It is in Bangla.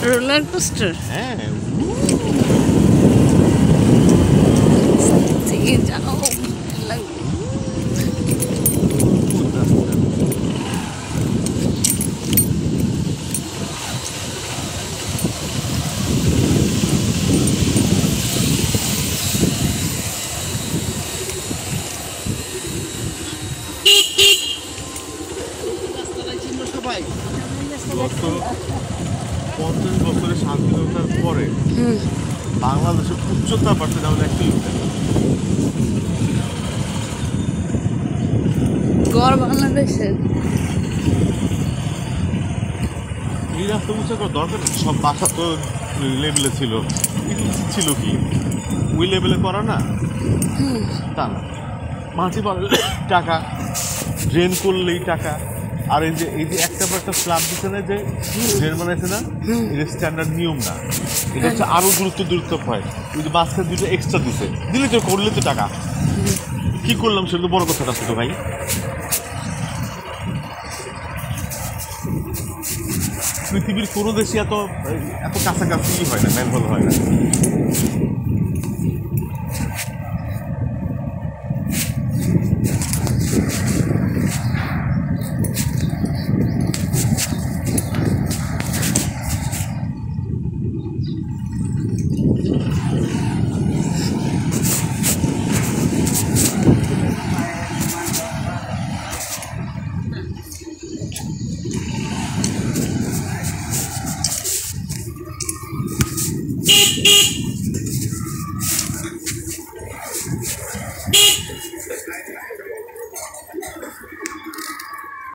Roller coaster. হ্যাঁ যাও গত 50 বছরের স্বাধীনতার পরে বাংলাদেশের উচ্চতা বাড়তে না হলে একটি গড় বাংলাদেশের এই রাস্তা উঁচা করার দরকার সব বাসা তো লেভেলে ছিল ছিল কি ওই লেভেলে করা না তা না মাটি বাড়লে টাকা ড্রেন করলেই টাকা আর এই যে একটা পর একটা স্ল্যাব দিচ্ছে না যে ড্রেন বানাইছে না এটা স্ট্যান্ডার্ড নিয়ম না এটা হচ্ছে আরো দূরত্ব হয় ওই যে মাঝখানে দুটো এক্সট্রা দিছে দিলে তো করলে তো টাকা কি করলাম সেটা তো বড় কথাটা ছিল ভাই পৃথিবীর কোনো দেশে এত কাছাকাছি হয় না ম্যানহোল হয় না